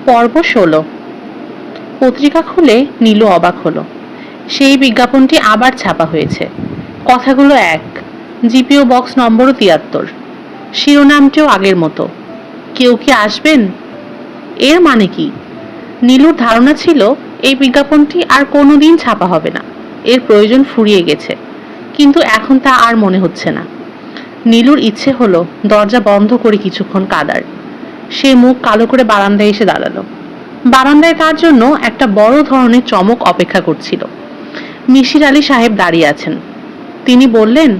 পর্ব ১৬। পত্রিকা খুলে নীলু অবাক হলো। সেই বিজ্ঞাপনটি আবার ছাপা হয়েছে। কথাগুলো এক, জিপিও বক্স নম্বরও ৭৩। শিরোনামটিও আগের মতো, কেউ কি আসবেন। এর মানে কি? নীলুর ধারণা ছিল এই বিজ্ঞাপনটি আর কোনোদিন ছাপা হবে না, এর প্রয়োজন ফুরিয়ে গেছে। কিন্তু এখন তা আর মনে হচ্ছে না। নীলুর ইচ্ছে হলো দরজা বন্ধ করে কিছুক্ষণ কাঁদার। সে মুখ কালো করে বারান্দায় এসে দাঁড়ালো। বারান্দায় তার জন্য একটা বড় ধরনের চমক অপেক্ষা করছিল। মিশির আলী সাহেব দাঁড়িয়ে আছেন। তিনি বললেন,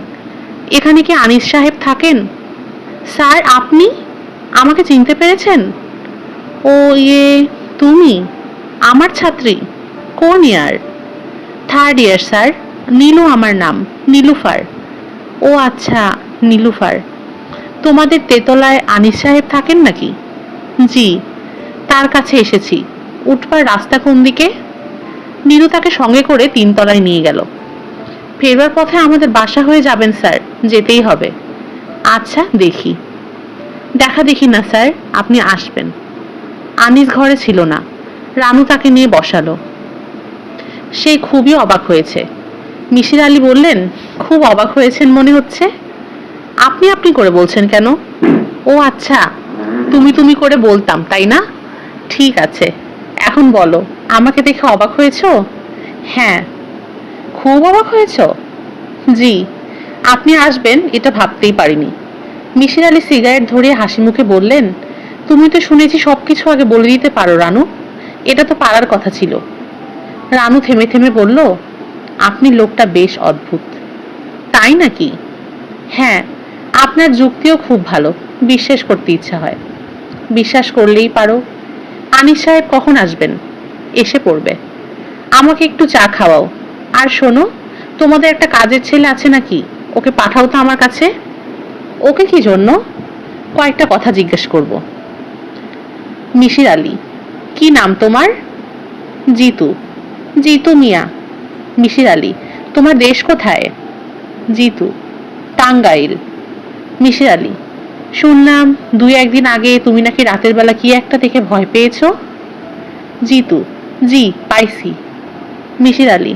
এখানে কি আনিস সাহেব থাকেন? স্যার, আপনি আমাকে চিনতে পেরেছেন? ও ইয়ে, তুমি আমার ছাত্রী? কোন ইয়ার? 3rd ইয়ার স্যার। নীলু আমার নাম, নীলুফার। ও আচ্ছা, নীলুফার। তোমাদের তেতলায় আনিস সাহেব থাকেন নাকি? জি, তার কাছে এসেছি। উঠবার রাস্তা কোন দিকে? নীলু তাকে সঙ্গে করে 3 তলায় নিয়ে গেল। ফেরবার পথে আমাদের বাসা হয়ে যাবেন স্যার, যেতেই হবে। আচ্ছা, দেখি। দেখা দেখি না স্যার, আপনি আসবেন। আনিস ঘরে ছিল না। রানু তাকে নিয়ে বসালো। সে খুবই অবাক হয়েছে। মিশির আলী বললেন, খুব অবাক হয়েছেন মনে হচ্ছে। আপনি আপনি করে বলছেন কেন? ও আচ্ছা, তুমি তুমি করে বলতাম তাই না? ঠিক আছে, এখন বলো, আমাকে দেখে অবাক হয়েছো? হ্যাঁ। খুব অবাক হয়েছো? জি। আপনি আসবেন এটা ভাবতেই পারিনি। মিশির আলী সিগারেট ধরিয়ে হাসি মুখে বললেন, তুমি তো শুনেছি সবকিছু আগে বলে দিতে পারো রানু। এটা তো পারার কথা ছিল। রানু থেমে থেমে বলল, আপনি লোকটা বেশ অদ্ভুত। তাই নাকি? হ্যাঁ, আপনার যুক্তিও খুব ভালো, বিশ্বাস করতে ইচ্ছা হয়। বিশ্বাস করলেই পারো। আনিস সাহেব কখন আসবেন? এসে পড়বে। আমাকে একটু চা খাওয়াও। আর শোনো, তোমাদের একটা কাজের ছেলে আছে নাকি? ওকে পাঠাও তো আমার কাছে। ওকে কি জন্য? কয়েকটা কথা জিজ্ঞেস করব। মিশির আলী, কি নাম তোমার? জিতু। জিতু মিয়া। মিশির আলী, তোমার দেশ কোথায়? জিতু, টাঙ্গাইল। মিশির আলী, শুনলাম 2-1 দিন আগে তুমি নাকি রাতের বেলা কি একটা দেখে ভয় পেয়েছো। জিতু, জি পাইছি। মিশির আলী,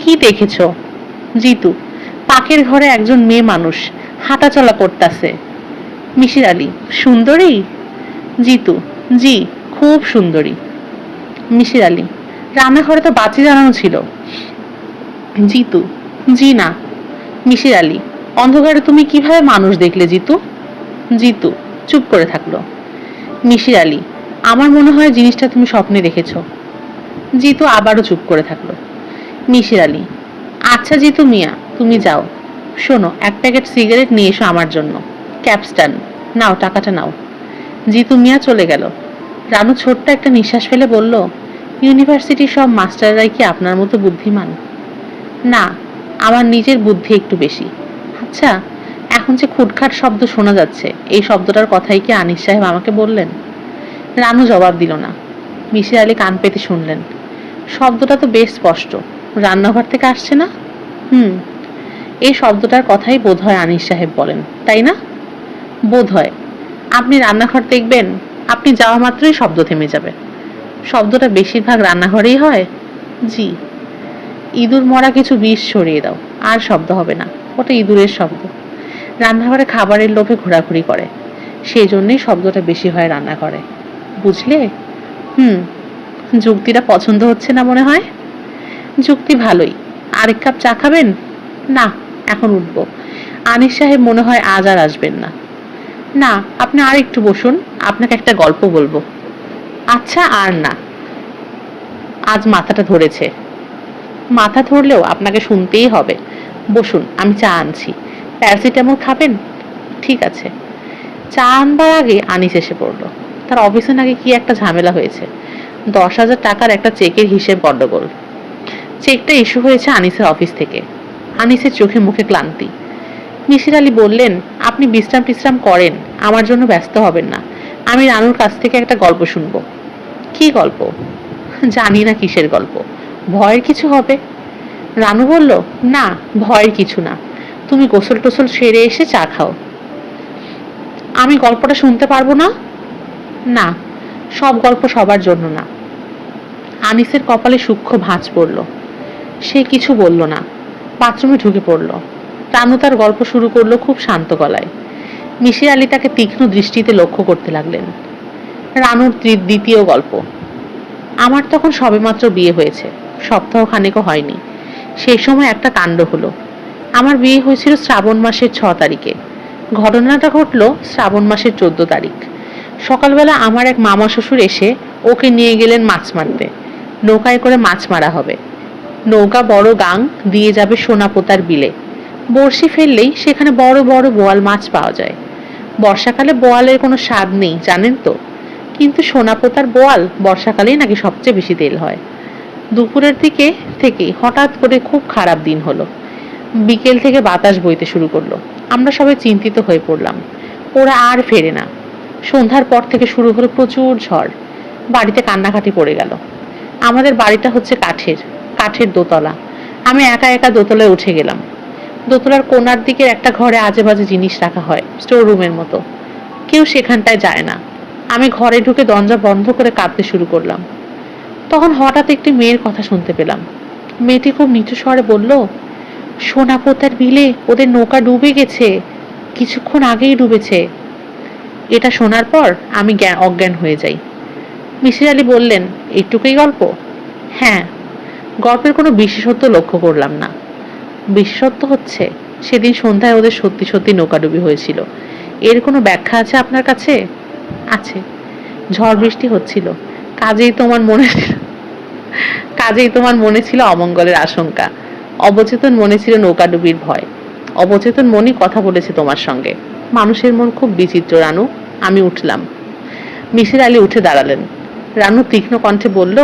কি দেখেছ? জিতু, পাকের ঘরে একজন মেয়ে মানুষ হাঁটাচলা করতেছে। মিশির আলী, সুন্দরী? জিতু, জি খুব সুন্দরী। মিশির আলী, রান্নাঘরে তো বাতি জ্বালানো ছিল। জিতু, জি না। মিশির আলী, অন্ধকারে তুমি কিভাবে মানুষ দেখলে জিতু? জিতু চুপ করে থাকলো। মিশির আলী, আমার মনে হয় জিনিসটা তুমি স্বপ্নে দেখেছো। জিতু আবারও চুপ করে থাকলো। মিশির আলী, আচ্ছা জিতু মিয়া, তুমি যাও। শোনো, 1 প্যাকেট সিগারেট নিয়ে এসো আমার জন্য। ক্যাপস্টান। নাও, টাকাটা নাও। জিতু মিয়া চলে গেল। রানু ছোট্ট একটা নিঃশ্বাস ফেলে বলল, ইউনিভার্সিটির সব মাস্টাররাই কি আপনার মতো বুদ্ধিমান? না, আমার নিজের বুদ্ধি একটু বেশি। আচ্ছা, এখন যে খুটখাট শব্দ শোনা যাচ্ছে, এই শব্দটার কথাই কি আনিস সাহেব আমাকে বললেন? রানু জবাব দিল না। মিশির আলী কান পেতে শুনলেন। শব্দটা তো বেশ স্পষ্ট। রান্নাঘর থেকে আসছে না? হুম, এই শব্দটার কথাই বোধহয় আনিস সাহেব বলেন, তাই না? বোধহয়। আপনি রান্নাঘর দেখবেন, আপনি যাওয়া মাত্রই শব্দ থেমে যাবে। শব্দটা বেশিরভাগ রান্নাঘরেই হয়। জি। ইঁদুর মরা কিছু বিষ ছড়িয়ে দাও, আর শব্দ হবে না। ওটা ইঁদুরের শব্দ। রান্নাঘরে খাবারের লোভে ঘোরাঘুরি করে, সেই জন্যই শব্দটা বেশি হয় রান্নাঘরে। বুঝলে? হুম। যুক্তিটা পছন্দ হচ্ছে না মনে হয়। যুক্তি ভালোই। আরেক কাপ চা খাবেন? না, এখন উঠবো। আনিস সাহেব মনে হয় আজ আর আসবেন না। না, আপনি আর একটু বসুন, আপনাকে একটা গল্প বলবো। আচ্ছা, আর না, আজ মাথাটা ধরেছে। মাথা ধরলেও আপনাকে শুনতেই হবে। বসুন, আমি চা আনছি। প্যারাসিটামল খাবেন? ঠিক আছে। চা আনবার আগে আনিস এসে পড়লো। তার অফিসে নাকি কি একটা ঝামেলা হয়েছে। 10,000 টাকার একটা চেকের হিসেব গন্ডগোল। চেকটা ইস্যু হয়েছে আনিসের অফিস থেকে। আনিসের চোখে মুখে ক্লান্তি। মিশির আলী বললেন, আপনি বিশ্রাম টিশ্রাম করেন, আমার জন্য ব্যস্ত হবেন না। আমি রানুর কাছ থেকে একটা গল্প শুনবো। কি গল্প? জানি না কিসের গল্প। ভয়ের কিছু হবে। রানু বলল, না, ভয়ের কিছু না। তুমি গোসল টোসল সেরে এসে চা খাও। আমি গল্পটা শুনতে পারবো না? না, সব গল্প সবার জন্য না। আনিসের কপালে সূক্ষ্ম ভাঁজ পড়ল। সে কিছু বলল না, বাথরুমে ঢুকে পড়ল। রানু তার গল্প শুরু করলো খুব শান্ত গলায়। মিসির আলী তাকে তীক্ষ্ণ দৃষ্টিতে লক্ষ্য করতে লাগলেন। রানুর দ্বিতীয় গল্প। আমার তখন সবেমাত্র বিয়ে হয়েছে, সপ্তাহ খানেকও হয়নি। সেই সময় একটা কাণ্ড হলো। আমার বিয়ে হয়েছিল শ্রাবণ মাসের 6 তারিখে। ঘটনাটা ঘটলো শ্রাবণ মাসের 14 তারিখ। সকালবেলা আমার এক মামা শ্বশুর এসে ওকে নিয়ে গেলেন মাছ মারতে। নৌকায় করে মাছ মারা হবে। নৌকা বড় গাং দিয়ে যাবে সোনাপোতার বিলে। বড়শি ফেললেই সেখানে বড় বড় বোয়াল মাছ পাওয়া যায়। বর্ষাকালে বোয়ালের কোনো স্বাদ নেই জানেন তো, কিন্তু সোনাপোতার বোয়াল বর্ষাকালেই নাকি সবচেয়ে বেশি তেল হয়। দুপুরের দিকে থেকে হঠাৎ করে খুব খারাপ দিন হলো। বিকেল থেকে বাতাস বইতে শুরু করলো। আমরা সবাই চিন্তিত হয়ে পড়লাম। ওরা আর ফেরে না। সন্ধ্যার পর থেকে শুরু হলো প্রচুর ঝড়। বাড়িতে কান্নাকাটি পড়ে গেল। আমাদের বাড়িটা হচ্ছে কাঠের দোতলা। আমি একা একা দোতলায় উঠে গেলাম। দোতলার কোণার দিকের একটা ঘরে আজে বাজে জিনিস রাখা হয়, স্টোর রুমের মতো। কেউ সেখানটায় যায় না। আমি ঘরে ঢুকে দরজা বন্ধ করে কাঁদতে শুরু করলাম। তখন হঠাৎ একটি মেয়ের কথা শুনতে পেলাম। মেয়েটি খুব নিচু স্বরে বলল, সোনাপোতার বিলে ওদের নৌকা ডুবে গেছে, কিছুক্ষণ আগেই ডুবেছে। এটা শোনার পর আমি অজ্ঞান হয়ে যাই। মিসির আলী বললেন, এইটুকুই গল্প? হ্যাঁ। গল্পের কোনো বিশেষত্ব লক্ষ্য করলাম না। বিশেষত্ব হচ্ছে সেদিন সন্ধ্যায় ওদের সত্যি সত্যি নৌকাডুবি হয়েছিল। এর কোনো ব্যাখ্যা আছে আপনার কাছে? আছে। ঝড় বৃষ্টি হচ্ছিল, কাজেই তোমার মনে ছিল অমঙ্গলের আশঙ্কা। অবচেতন মনে ছিল নৌকাডুবির ভয়। অবচেতন মনই কথা বলেছে তোমার সঙ্গে। মানুষের মন খুব বিচিত্র রানু। আমি উঠলাম। মিসির আলী উঠে দাঁড়ালেন। রানু তীক্ষ্ণ কণ্ঠে বলল,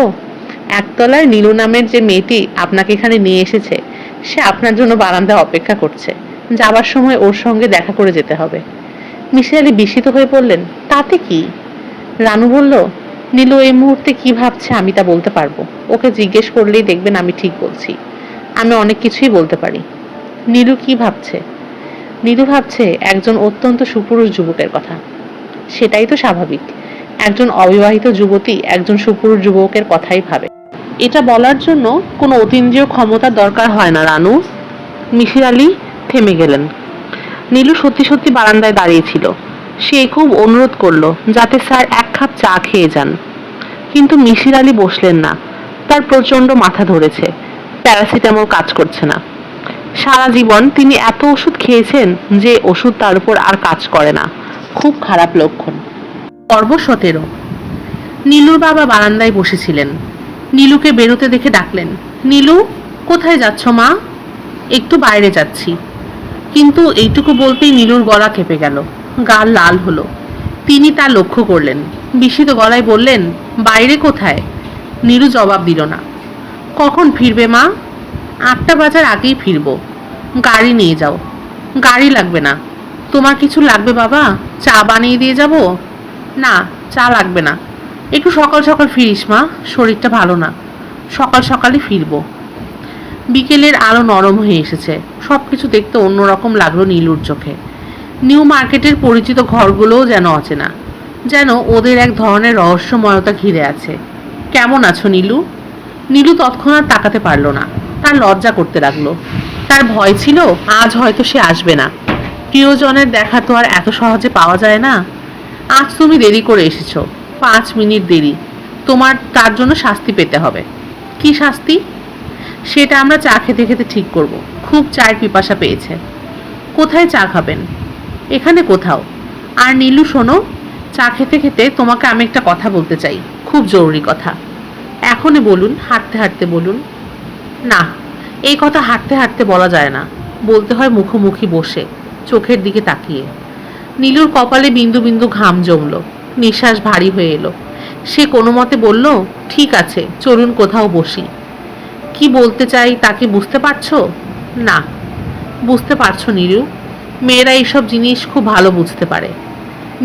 একতলায় নীলু নামের যে মেয়েটি আপনাকে এখানে নিয়ে এসেছে, সে আপনার জন্য বারান্দায় অপেক্ষা করছে। যাবার সময় ওর সঙ্গে দেখা করে যেতে হবে। মিসির আলী বিস্মিত হয়ে বললেন, তাতে কি? রানু বলল, নীলু এই মুহূর্তে কি ভাবছে আমি তা বলতে পারবো। ওকে জিজ্ঞেস করলেই দেখবেন আমি ঠিক বলছি। আমি অনেক কিছুই বলতে পারি। নীলু কি ভাবছে? নীলু ভাবছে একজন অত্যন্ত সুপুরুষ যুবকের কথা। সেটাই তো স্বাভাবিক। একজন অবিবাহিত যুবতী একজন সুপুরুষ যুবকের কথাই ভাবে। এটা বলার জন্য কোনো অতীন্দ্রিয় ক্ষমতার দরকার হয় না রানু। মিসির আলী থেমে গেলেন। নীলু সত্যি সত্যি বারান্দায় দাঁড়িয়েছিল। সে খুব অনুরোধ করলো যাতে স্যার এক কাপ চা খেয়ে যান, কিন্তু মিসির আলী বসলেন না। তার প্রচন্ড মাথা ধরেছে, প্যারাসিটামল কাজ করছে না। সারা জীবন তিনি এত ওষুধ খেয়েছেন যে ওষুধ তার উপর আর কাজ করে না। খুব খারাপ লক্ষণ। পর্ব 17। নীলুর বাবা বারান্দায় বসেছিলেন। নীলুকে বেরোতে দেখে ডাকলেন, নীলু, কোথায় যাচ্ছ মা? একটু বাইরে যাচ্ছি। কিন্তু এইটুকু বলতেই নীলুর গলা কেঁপে গেল, গাল লাল হলো। তিনি তা লক্ষ্য করলেন। বিস্মিত গলায় বললেন, বাইরে কোথায়? নীলু জবাব দিল না। কখন ফিরবে মা? 8টা বাজার আগেই ফিরবো। গাড়ি নিয়ে যাও। গাড়ি লাগবে না। তোমার কিছু লাগবে বাবা? চা বানিয়ে দিয়ে যাব? না, চা লাগবে না। একটু সকাল সকাল ফিরিস মা, শরীরটা ভালো না। সকাল সকালই ফিরবো। বিকেলের আলো নরম হয়ে এসেছে। সবকিছু দেখতে অন্যরকম লাগলো নীলুর চোখে। নিউ মার্কেটের পরিচিত ঘরগুলোও যেন অচেনা, যেন ওদের এক ধরনের রহস্যময়তা ঘিরে আছে। কেমন আছো নীলু? নীলু তৎক্ষণাৎ তাকাতে পারল না। তার লজ্জা করতে লাগলো। তার ভয় ছিল আজ হয়তো সে আসবে না। প্রিয়জনের দেখা তো আর এত সহজে পাওয়া যায় না। আজ তুমি দেরি করে এসেছো, 5 মিনিট দেরি। তোমার তার জন্য শাস্তি পেতে হবে। কি শাস্তি? সেটা আমরা চা খেতে খেতে ঠিক করব। খুব চায়ের পিপাসা পেয়েছে। কোথায় চা খাবেন? এখানে কোথাও। আর নীলু শোনো, চা খেতে খেতে তোমাকে আমি একটা কথা বলতে চাই, খুব জরুরি কথা। এখনই বলুন, হাঁটতে হাঁটতে বলুন। না, এই কথা হাঁটতে হাঁটতে বলা যায় না, বলতে হয় মুখোমুখি বসে, চোখের দিকে তাকিয়ে। নীলুর কপালে বিন্দু বিন্দু ঘাম জমলো, নিঃশ্বাস ভারী হয়ে এলো। সে কোনো মতে বলল, ঠিক আছে, চলুন কোথাও বসি। কি বলতে চাই তাকে বুঝতে পারছো? না, বুঝতে পারছো নীলু? মেয়েরা এইসব জিনিস খুব ভালো বুঝতে পারে।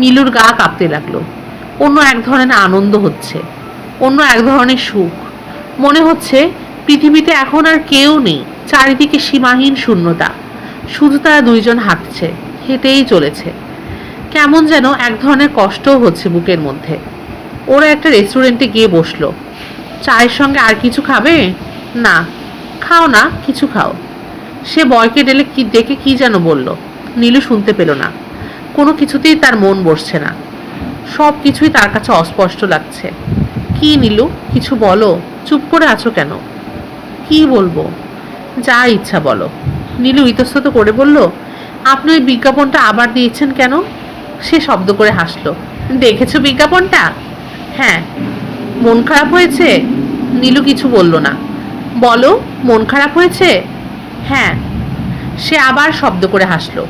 নীলুর গা কাঁপতে লাগলো। অন্য এক ধরনের আনন্দ হচ্ছে, অন্য এক ধরনের সুখ। মনে হচ্ছে পৃথিবীতে এখন আর কেউ নেই, চারিদিকে সীমাহীন শূন্যতা। শুধু তারা দুইজন হাঁটছে, হেঁটেই চলেছে। কেমন যেন এক ধরনের কষ্টও হচ্ছে বুকের মধ্যে। ওরা একটা রেস্টুরেন্টে গিয়ে বসলো। চায়ের সঙ্গে আর কিছু খাবে? না। খাও না, কিছু খাও। সে বয়কে ডেকে কি যেন বলল। নীলু শুনতে পেল না। কোনো কিছুতেই তার মন বসছে না। সব কিছুই তার কাছে অস্পষ্ট লাগছে। কি নীলু, কিছু বলো, চুপ করে আছো কেন? কি বলবো? যা ইচ্ছা বলো। নীলু ইতস্তত করে বলল, আপনি ওই বিজ্ঞাপনটা আবার দিয়েছেন কেন? সে শব্দ করে হাসলো। দেখেছো বিজ্ঞাপনটা? হ্যাঁ। মন খারাপ হয়েছে? নীলু কিছু বলল না। বলো, মন খারাপ হয়েছে? হ্যাঁ। সে আবার শব্দ করে হাসলো।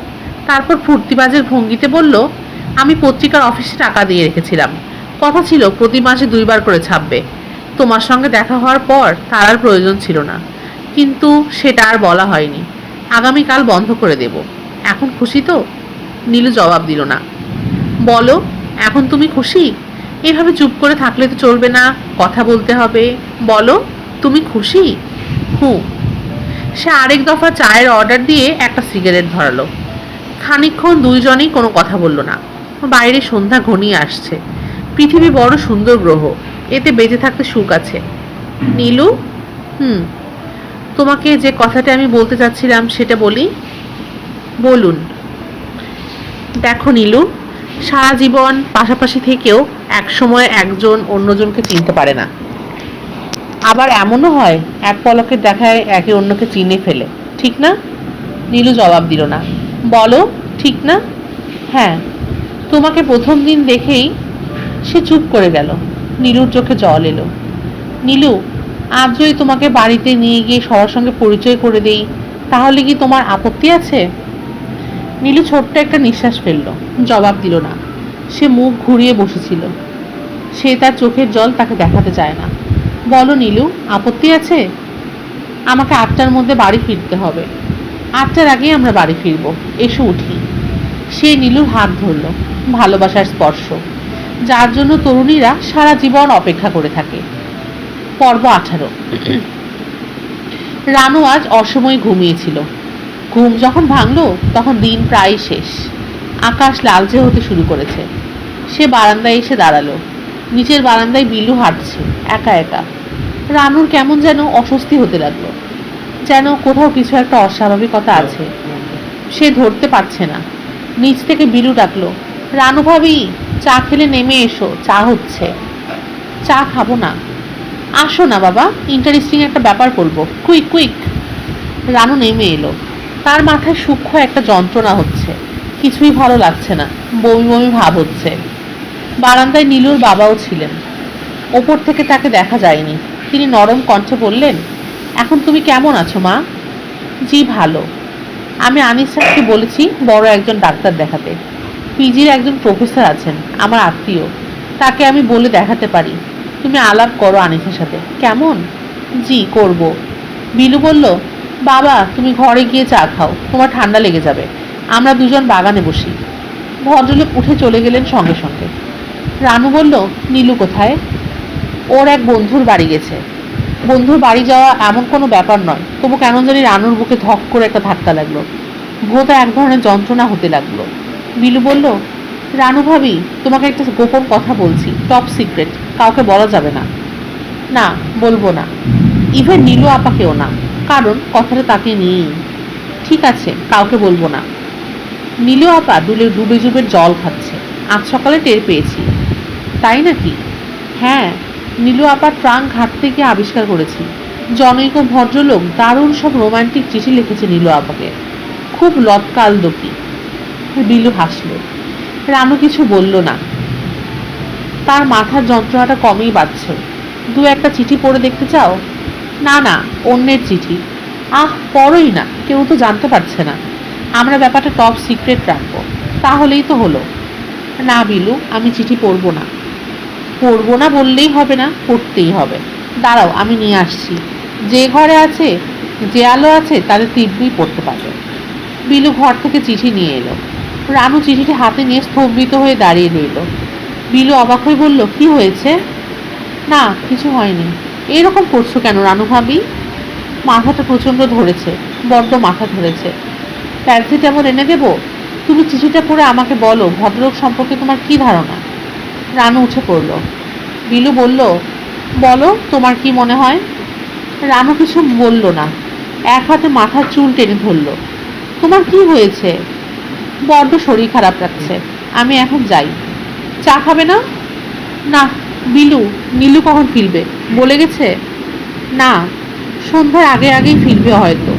তারপর ফুর্তিবাজের ভঙ্গিতে বলল, আমি পত্রিকার অফিসে টাকা দিয়ে রেখেছিলাম। কথা ছিল প্রতি মাসে 2বার করে ছাপবে। তোমার সঙ্গে দেখা হওয়ার পর তার আর প্রয়োজন ছিল না, কিন্তু সেটা আর বলা হয়নি। আগামীকাল বন্ধ করে দেব। এখন খুশি তো? নীলু জবাব দিল না। বলো, এখন তুমি খুশি? এভাবে চুপ করে থাকলে তো চলবে না, কথা বলতে হবে। বলো, তুমি খুশি? হুঁ। সে আরেক দফা চায়ের অর্ডার দিয়ে একটা সিগারেট ধরালো। খানিকক্ষণ দুইজনেই কোনো কথা বলল না। বাইরে সন্ধ্যা ঘনিয়ে আসছে। পৃথিবী বড় সুন্দর গ্রহ, এতে বেঁচে থাকতে সুখ আছে। নীলু, তোমাকে যে কথাটা আমি বলতে চাচ্ছিলাম সেটা বলি। বলুন। দেখো নীলু, সারা জীবন পাশাপাশি থেকেও একসময় একজন অন্যজনকে চিনতে পারে না। আবার এমনও হয় এক পলকের দেখায় একে অন্যকে চিনে ফেলে, ঠিক না? নীলু জবাব দিল না। বলো, ঠিক না? হ্যাঁ। তোমাকে প্রথম দিন দেখেই। সে চুপ করে গেল। নীলুর চোখে জল এলো। নীলু, আজ যদি তোমাকে বাড়িতে নিয়ে গিয়ে সবার সঙ্গে পরিচয় করে দেই, তাহলে কি তোমার আপত্তি আছে? নীলু ছোট্ট একটা নিঃশ্বাস ফেলল, জবাব দিল না। সে মুখ ঘুরিয়ে বসেছিল। সে তার চোখের জল তাকে দেখাতে চায় না। বলো নীলু, আপত্তি আছে? আমাকে 8টার মধ্যে বাড়ি ফিরতে হবে। 8টার আগেই আমরা বাড়ি ফিরব। এসো উঠি। সে নীলুর হাত ধরল। ভালোবাসার স্পর্শ, যার জন্য তরুণীরা সারা জীবন অপেক্ষা করে থাকে। পর্ব 18। রানু আজ অসময়ে ঘুমিয়েছিল। ঘুম যখন ভাঙল তখন দিন প্রায় শেষ। আকাশ লালচে হতে শুরু করেছে। সে বারান্দায় এসে দাঁড়ালো। নিচের বারান্দায় বিলু হাঁটছে একা একা। রানুর কেমন যেন অস্বস্তি হতে লাগলো, যেন কোথাও কিছু একটা অস্বাভাবিকতা আছে। সে ধরতে পারছে না। নিচ থেকে বিলু ডাকলো, রানু ভাবি, চা খেলে নেমে এসো, চা হচ্ছে। চা খাবো না। আসো না বাবা, ইন্টারেস্টিং একটা ব্যাপার বলবো, কুইক কুইক। রানু নেমে এলো। তার মাথায় সূক্ষ্ম একটা যন্ত্রণা হচ্ছে। কিছুই ভালো লাগছে না, বমি বমি ভাব হচ্ছে। বারান্দায় নীলুর বাবাও ছিলেন। ওপর থেকে তাকে দেখা যায়নি। তিনি নরম কণ্ঠে বললেন, এখন তুমি কেমন আছো মা? জি ভালো। আমি আনিস স্যারকে বলেছি বড় একজন ডাক্তার দেখাতে। পিজির একজন প্রফেসর আছেন, আমার আত্মীয়। তাকে আমি বলে দেখাতে পারি। তুমি আলাপ করো আনিসের সাথে, কেমন? জি করব। বিলু বলল, বাবা তুমি ঘরে গিয়ে চা খাও, তোমার ঠান্ডা লেগে যাবে। আমরা দুজন বাগানে বসি। ভদ্রলোক উঠে চলে গেলেন সঙ্গে সঙ্গে। রানু বলল, নীলু কোথায়? ওর এক বন্ধুর বাড়ি গেছে। বন্ধুর বাড়ি যাওয়া এমন কোনো ব্যাপার নয়, তবু কেন জানি রানুর বুকে ধক করে একটা ধাক্কা লাগলো। ভোতা এক ধরনের যন্ত্রণা হতে লাগলো। বিলু বলল, রানু ভাবি, তোমাকে একটা গোপন কথা বলছি, টপ সিক্রেট, কাউকে বলা যাবে না। না, বলবো না। ইভেন নীলু আপাকেও না, কারণ কথাটা তাকে নিয়েই। ঠিক আছে, কাউকে বলবো না। নীলু আপা ডুবে জুবের জল খাচ্ছে, আজ সকালে টের পেয়েছি। তাই নাকি? হ্যাঁ, নীলু আপার ট্রাঙ্ক ঘাটতে গিয়ে আবিষ্কার করেছি। জনৈক ভদ্রলোক দারুণ সব রোমান্টিক চিঠি লিখেছে নীলু আপাকে। খুব লটকালদকি। বিলু হাসল। রানু কিছু বলল না। তার মাথার যন্ত্রণাটা কমেই বাড়ছে। 2-1টা চিঠি পড়ে দেখতে চাও? না না, অন্যের চিঠি। আহ, পড়োই না, কেউ তো জানতে পারছে না। আমরা ব্যাপারটা টপ সিক্রেট রাখবো। তাহলেই তো হলো। না বিলু, আমি চিঠি পড়বো না। পড়বো না বললেই হবে না, পড়তেই হবে। দাঁড়াও, আমি নিয়ে আসছি। যে ঘরে আছে, যে আলো আছে, তাদের তীব্রই পড়তে পারবে। বিলু ঘর থেকে চিঠি নিয়ে এলো। রানু চিঠিটি হাতে নিয়ে স্তম্ভিত হয়ে দাঁড়িয়ে রইল। বিলু অবাক হয়ে বলল, কি হয়েছে? না, কিছু হয়নি। এরকম করছো কেন রানু ভাবি? মাথাটা প্রচণ্ড ধরেছে, বড্ড মাথা ধরেছে। প্যারাসিটামল এনে দেবো? তুমি চিঠিটা পড়ে আমাকে বলো ভদ্রলোক সম্পর্কে তোমার কি ধারণা? রানু উঠে পড়ল। বিলু বলল, বলো তোমার কি মনে হয়? রানু কিছু বলল না, এক হাতে মাথার চুল টেনে ধরল। তোমার কি হয়েছে? বড্ড শরীর খারাপ লাগছে, আমি এখন যাই। চা খাবে না? না। বিলু, নীলু কখন ফিরবে বলে গেছে? না, সন্ধ্যার আগে আগেই ফিরবে হয়তো।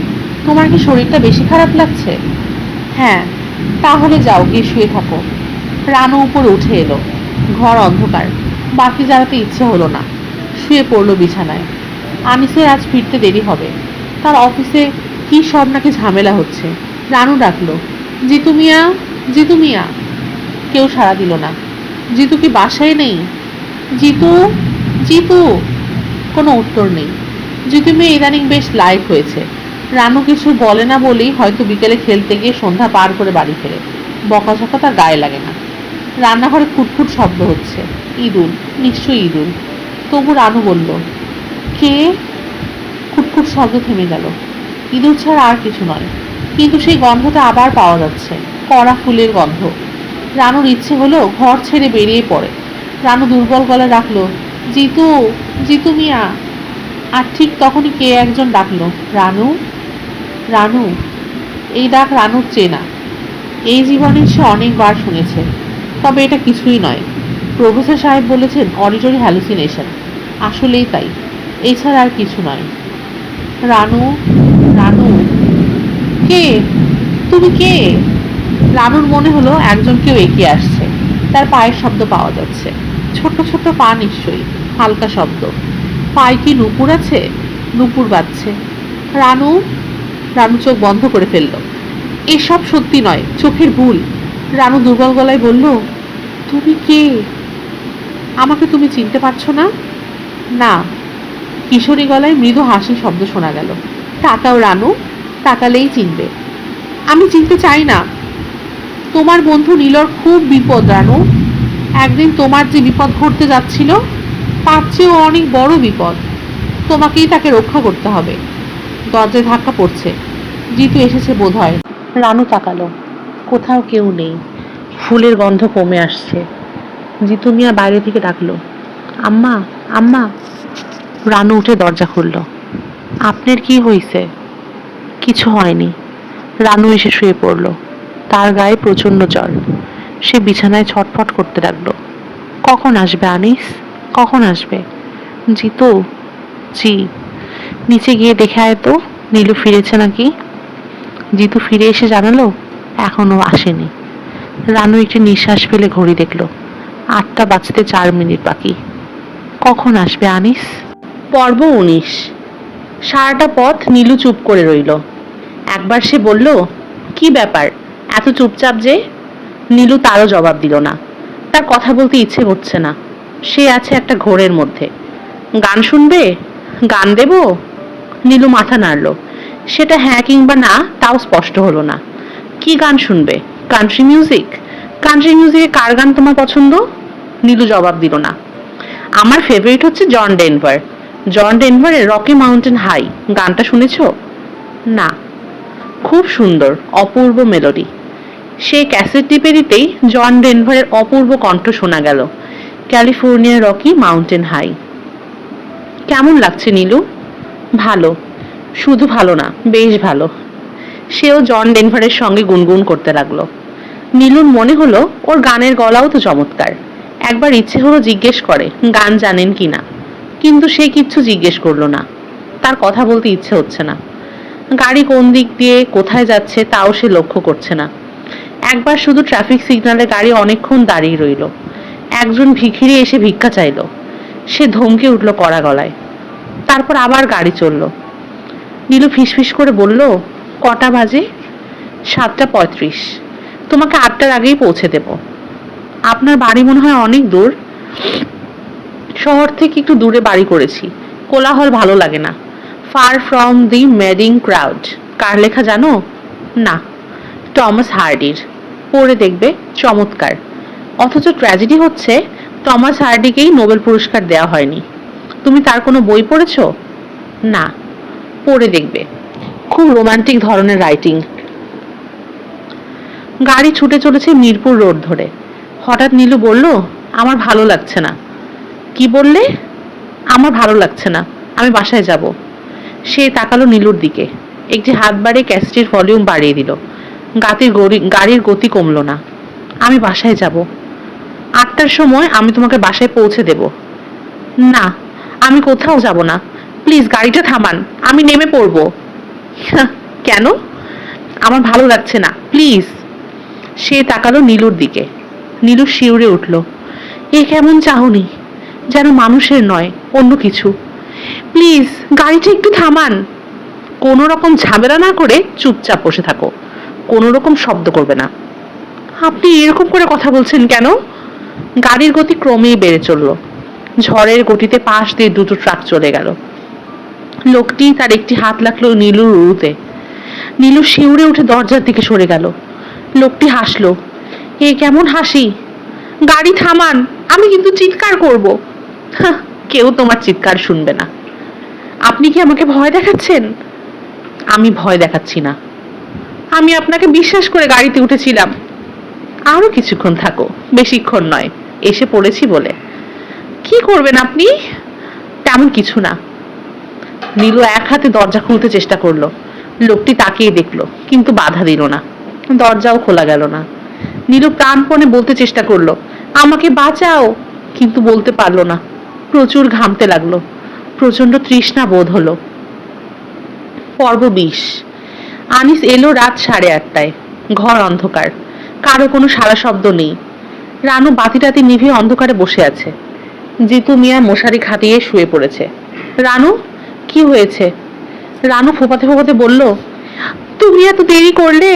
তোমার কি শরীরটা বেশি খারাপ লাগছে? হ্যাঁ। তাহলে যাও, গিয়ে শুয়ে থাকো। রানু উপরে উঠে এলো। ঘর অন্ধকার, বাতি জ্বালাতে ইচ্ছে হলো না, শুয়ে পড়লো বিছানায়। আনিসের আজ ফিরতে দেরি হবে, তার অফিসে কি সব নাকি ঝামেলা হচ্ছে। রানু ডাকলো, জিতু মিয়া, জিতু মিয়া। কেউ সাড়া দিল না। জিতু কি বাসায় নেই? জিতু, জিতু। কোনো উত্তর নেই। জিতু মেয়ে ইদানিং বেশ লাইট হয়েছে। রানু কিছু বলে না বলেই হয়তো বিকেলে খেলতে গিয়ে সন্ধ্যা পার করে বাড়ি ফেরে। বকাঝকা তার গায়ে লাগে না। রান্নাঘরে খুটখুট শব্দ হচ্ছে। ইঁদুর, নিশ্চয়ই ইঁদুর। তবু রানু বলল, কে? খুটখুট শব্দ থেমে গেল। ইঁদুর ছাড়া আর কিছু নয়, কিন্তু সেই গন্ধটা আবার পাওয়া যাচ্ছে, কড়া ফুলের গন্ধ। রানুর ইচ্ছে হলো ঘর ছেড়ে বেরিয়ে পড়ে। রানু দুর্বল গলায় ডাকলো, জিতু, জিতু মিয়া। আর ঠিক তখনই কে একজন ডাকলো, রানু, রানু। এই ডাক রানুর চেনা। এই জীবনে সে অনেকবার শুনেছে, তবে এটা কিছুই নয়। প্রফেসর সাহেব বলেছেন অডিটরি হ্যালুসিনেশন। আসলেই তাই, এছাড়া আর কিছু নয়। রানু, রানু। কে? তুমি কে? রানুর মনে হলো একজন কেউ এগিয়ে আসছে। তার পায়ের শব্দ পাওয়া যাচ্ছে, ছোট্ট ছোট্ট পা নিশ্চয়ই, হালকা শব্দ। পায়ে কি নুপুর আছে? নুপুর বাজছে। রানু। রানু চোখ বন্ধ করে ফেলল। এসব সত্যি নয়, চোখের ভুল। রানু দুর্বল গলায় বলল, তুমি কে? আমাকে তুমি চিনতে পারছো না? না। কিশোরী গলায় মৃদু হাসির শব্দ শোনা গেল। তাকাও রানু, তাকালেই চিনবে। আমি চিনতে চাই না। তোমার বন্ধু নীলর খুব বিপদ রানু। একদিন তোমার যে বিপদ ঘটতে যাচ্ছিল, তার চেয়েও অনেক বড় বিপদ। তোমাকেই তাকে রক্ষা করতে হবে। দরজায় ধাক্কা পড়ছে। জিতু এসেছে বোধ হয়। রানু তাকালো, কোথাও কেউ নেই। ফুলের গন্ধ কমে আসছে। জিতু মিয়া বাইরে থেকে ডাকলো, আম্মা, আম্মা। রানু উঠে দরজা খুলল। আপনার কি হয়েছে? কিছু হয়নি। রানু এসে শুয়ে পড়ল। তার গায়ে প্রচন্ড জ্বর। সে বিছানায় ছটফট করতে লাগলো। কখন আসবে আনিস? কখন আসবে? জিতু। জি। নিচে গিয়ে দেখে আয় তো, নীলু ফিরেছে নাকি। জিতু ফিরে এসে জানালো, এখনো আসেনি। রানু একটি নিঃশ্বাস ফেলে ঘড়ি দেখল। 8টা বাজতে 4 মিনিট বাকি। কখন আসবে আনিস? পর্ব 19। সারাটা পথ নীলু চুপ করে রইল। একবার সে বলল, কি ব্যাপার, এত চুপচাপ যে? নীলু তারও জবাব দিল না। তার কথা বলতে ইচ্ছে করছে না। সে আছে একটা ঘোরের মধ্যে। গান শুনবে? গান দেব? নীলু মাথা নাড়ল। সেটা হ্যাঁ কিংবা না তাও স্পষ্ট হলো না। কি গান শুনবে? Country music? কান্ট্রি মিউজিকে কার গান তোমার পছন্দ? নীলু জবাব দিল না। আমার ফেভারিট হচ্ছে জন ডেনভার। জন ডেনভারের রকি মাউন্টেন হাই গানটা শুনেছো? না। খুব সুন্দর, অপূর্ব মেলোডি। সেই ক্যাসেট টিপে দিতেই জন ডেনভারের অপূর্ব কণ্ঠ শোনা গেল, ক্যালিফোর্নিয়ার রকি মাউন্টেন হাই। কেমন লাগছে নীলু? ভালো। শুধু ভালো না, বেশ ভালো। সেও জন ডেনভারের সঙ্গে গুনগুন করতে লাগলো। নীলুর মনে হলো ওর গানের গলাও তো চমৎকার। একবার ইচ্ছে হলো জিজ্ঞেস করে গান জানেন কিনা, কিন্তু সে কিচ্ছু জিজ্ঞেস করলো না। তার কথা বলতে ইচ্ছে হচ্ছে না। গাড়ি কোন দিক দিয়ে কোথায় যাচ্ছে তাও সে লক্ষ্য করছে না। একবার শুধু ট্রাফিক সিগন্যালে গাড়ি অনেকক্ষণ দাঁড়িয়ে রইল। একজন ভিখিরি এসে ভিক্ষা চাইল। সে ধমকে উঠল কড়া গলায়। তারপর আবার গাড়ি চলল। নীলু ফিসফিস করে বলল, কটা বাজে? 7:35। তোমাকে 8টার আগেই পৌঁছে দেব। আপনার বাড়ি মনে হয় অনেক দূর। শহর থেকে একটু দূরে বাড়ি করেছি, কোলাহল ভালো লাগে না। Far from the madding crowd. কার লেখা জানো? না। টমাস হার্ডির। পড়ে দেখবে, চমৎকার। অথচ ট্র্যাজেডি হচ্ছে টমাস হার্ডিকেই নোবেল পুরস্কার দেওয়া হয়নি। তুমি তার কোনো বই পড়েছো? না। পড়ে দেখবে, খুব রোমান্টিক ধরনের রাইটিং। গাড়ি ছুটে চলেছে মিরপুর রোড ধরে। হঠাৎ নীলু বলল, আমার ভালো লাগছে না। কি বললে? আমার ভালো লাগছে না, আমি বাসায় যাব। সে তাকালো নীলুর দিকে, একটি হাত বাড়িয়ে ক্যাসেটের ভলিউম বাড়িয়ে দিল। গাড়ির গতি কমলো না। আমি বাসায় যাব। 8টার সময় আমি তোমাকে বাসায় পৌঁছে দেব। না, আমি কোথাও যাব না। প্লিজ গাড়িটা থামান, আমি নেমে পড়বো। কেন? আমার ভালো লাগছে না, প্লিজ। সে তাকালো নীলুর দিকে। নীলু শিউরে উঠল। এ কেমন চাহনি, যেন মানুষের নয়, অন্য কিছু। প্লিজ গাড়িটা একটু থামান। কোনো রকম ঝামেলা না করে চুপচাপ বসে থাকো, কোনো রকম শব্দ করবে না। আপনি এরকম করে কথা বলছেন কেন? গাড়ির গতি ক্রমেই বেড়ে চলল। ঝড়ের গতিতে পাশ দিয়ে দুটো ট্রাক চলে গেল। লোকটি তার একটি হাত লাগলো নীলুর উরুতে। নীলু শিউরে উঠে দরজার দিকে সরে গেল। লোকটি হাসলো। এ কেমন হাসি? গাড়ি থামান, আমি কিন্তু চিৎকার করব। কেউ তোমার চিৎকার শুনবে না। আপনি কি আমাকে ভয় দেখাচ্ছেন? আমি ভয় দেখাচ্ছি না। আমি আপনাকে বিশ্বাস করে গাড়িতে উঠেছিলাম। আরো কিছুক্ষণ থাকো, বেশিক্ষণ নয়, এসে পড়েছি বলে। কি করবেন আপনি? তেমন কিছু না। নীলু এক হাতে দরজা খুলতে চেষ্টা করলো। লোকটি তাকিয়ে দেখলো, কিন্তু বাধা দিল না। দরজাও খোলা গেল না। নীলু প্রাণপণে বলতে চেষ্টা করলো, আমাকে বাঁচাও, কিন্তু বলতে পারলো না। প্রচুর ঘামতে লাগলো। প্রচন্ড তৃষ্ণা বোধ হলো। পর্ব 20। আনিস এলো রাত 8:30টায়। ঘর অন্ধকার, কারো কোনো সাড়া শব্দ নেই। রানু বাতিটাতি নিভিয়ে অন্ধকারে বসে আছে। জিতু মিয়া মশারি খাটিয়ে শুয়ে পড়েছে। রানু, কি হয়েছে? রানু ফোপাতে ফোপাতে বলল, তুমি এত দেরি করলে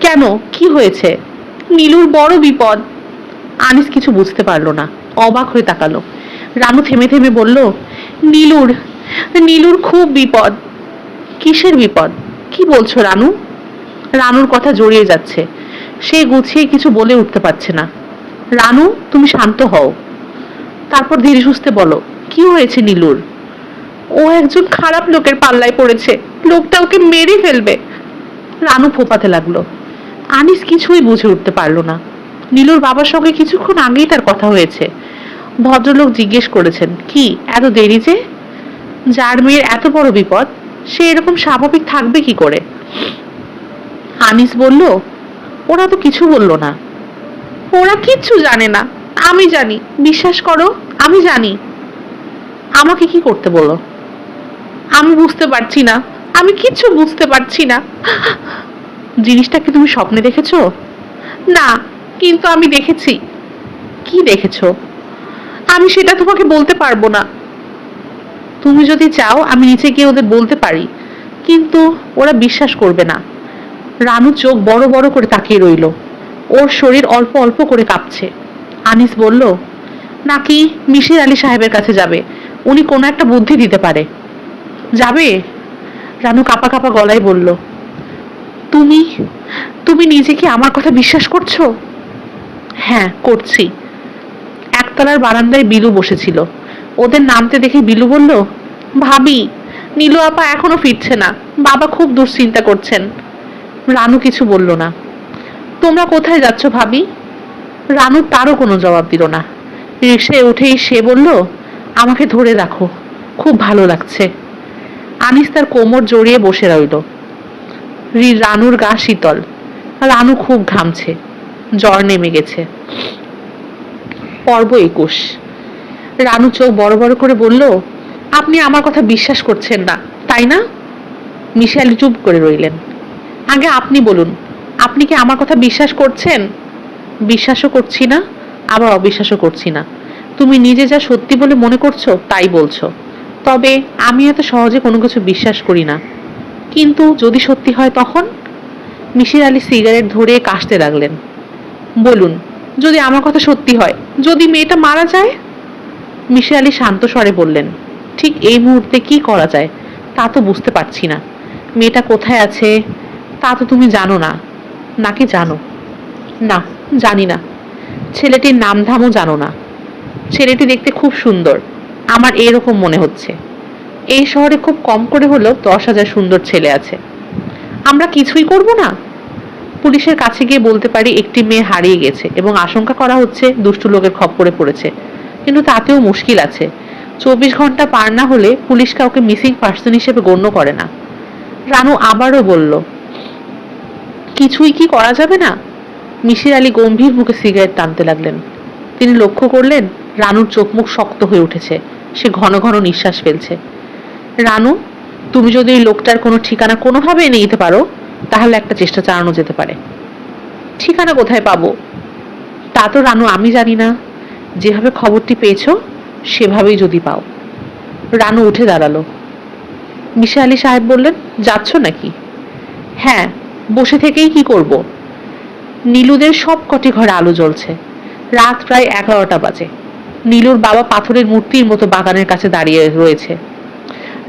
কেন? কি হয়েছে? নীলুর বড় বিপদ। আনিস কিছু বুঝতে পারলো না, অবাক হয়ে তাকালো। রানু থেমে থেমে বলল, নীলুর নীলুর খুব বিপদ। কিসের বিপদ? কি বলছো রানু? রানুর কথা জড়িয়ে যাচ্ছে। সে গুছিয়ে কিছু বলে উঠতে পারছে না। রানু, তুমি শান্ত হও। তারপর ধীরে সুস্থে বলো, কি হয়েছে নীলুর? ও একজন খারাপ লোকের পাল্লায় পড়েছে। লোকটা ওকে মেরে ফেলবে। রানু ফোপাতে লাগলো। আনিস কিছুই বুঝে উঠতে পারলো না। নীলুর বাবার সঙ্গে কিছুক্ষণ আগেই তার কথা হয়েছে। ভদ্রলোক জিজ্ঞেস করেছেন, কি এত দেরি যে? যার মেয়ের এত বড় বিপদ, সে এরকম স্বাভাবিক থাকবে কি করে? আনিস বলল, ওরা তো কিছু বললো না। ওরা কিচ্ছু জানে না, আমি জানি, বিশ্বাস করো, আমি জানি। আমাকে কি করতে বলো? আমি বুঝতে পারছি না, আমি কিচ্ছু বুঝতে পারছি না। জিনিসটা কি তুমি স্বপ্নে দেখেছো? না, কিন্তু আমি দেখেছি। কি দেখেছো? আমি সেটা তোমাকে বলতে পারবো না। তুমি যদি চাও আমি নিচে গিয়ে ওদের বলতে পারি, কিন্তু ওরা বিশ্বাস করবে না। রানু চোখ বড় বড় করে তাকিয়ে রইল। ওর শরীর অল্প অল্প করে কাঁপছে। আনিস বলল, নাকি মিশির আলী সাহেবের কাছে যাবে, উনি কোনো একটা বুদ্ধি দিতে পারে। যাবে? রানু কাঁপা কাঁপা গলায় বলল, তুমি তুমি নিজে কি আমার কথা বিশ্বাস করছো? হ্যাঁ, করছি। একতলার বারান্দায় বিলু বসেছিল। ওদের নামতে দেখে বিলু বলল, ভাবি, নীলু আপা এখনো ফিরছে না, বাবা খুব দুশ্চিন্তা করছেন। রানু কিছু বলল না। তোমরা কোথায় যাচ্ছ ভাবি? রানু তারও কোনো জবাব দিল না। রিকশায় উঠেই সে বলল, আমাকে ধরে রাখো, খুব ভালো লাগছে। আনিস তার কোমর জড়িয়ে বসে রইল। রানুর গা শীতল। রানু খুব ঘামছে, জ্বর নেমে গেছে। পর্ব 21। রানু চোখ বড় বড় করে বলল, আপনি আমার কথা বিশ্বাস করছেন না, তাই না? মিশির আলী চুপ করে রইলেন। আগে আপনি বলুন, আপনি কি আমার কথা বিশ্বাস করছেন? বিশ্বাসও করছি না, আবার অবিশ্বাসও করছি না। তুমি নিজে যা সত্যি বলে মনে করছো তাই বলছো। তবে আমি এত সহজে কোনো কিছু বিশ্বাস করি না। কিন্তু যদি সত্যি হয় তখন? মিশির আলী সিগারেট ধরে কাশতে লাগলেন। বলুন, যদি আমার কথা সত্যি হয়, যদি মেয়েটা মারা যায়? মিশির আলী শান্ত স্বরে বললেন, ঠিক এই মুহূর্তে কি করা যায় তা তো বুঝতে পারছি না। মেয়েটা কোথায় আছে তা তো তুমি জানো না, নাকি জানো? না, জানি না। ছেলেটির নাম ধামও জানো না? ছেলেটি দেখতে খুব সুন্দর, আমার এরকম মনে হচ্ছে। এই শহরে খুব কম করে হলেও 10,000 সুন্দর ছেলে আছে। আমরা কিছুই করব না? পুলিশের কাছে গিয়ে বলতে পারি একটি মেয়ে হারিয়ে গেছে এবং আশঙ্কা করা হচ্ছে দুষ্টু লোকের খপ্পরে পড়েছে। কিন্তু তাতেও মুশকিল আছে। 24 ঘন্টা পার না হলে পুলিশ কাউকে মিসিং পার্সন হিসেবে গণ্য করে না। রানু আবারও বলল, কিছুই কি করা যাবে না? মিশির আলী গম্ভীর মুখে সিগারেট টানতে লাগলেন। তিনি লক্ষ্য করলেন রানুর চোখ মুখ শক্ত হয়ে উঠেছে। সে ঘন ঘন নিঃশ্বাস ফেলছে। রানু, তুমি যদি এই লোকটার কোনো ঠিকানা কোনোভাবে এনে দিতে পারো, তাহলে একটা চেষ্টা চালানো যেতে পারে। ঠিকানা কোথায় পাবো? তা তো রানু আমি জানি না। যেভাবে খবরটি পেয়েছো সেভাবেই যদি পাও। রানু উঠে দাঁড়ালো। মিশির আলী সাহেব বললেন, যাচ্ছ নাকি? হ্যাঁ, বসে থেকেই কি করব? নীলুদের সব কটি ঘরে আলো জ্বলছে। রাত প্রায় 11টা বাজে। নীলুর বাবা পাথরের মূর্তির মতো বাগানের কাছে দাঁড়িয়ে রয়েছে।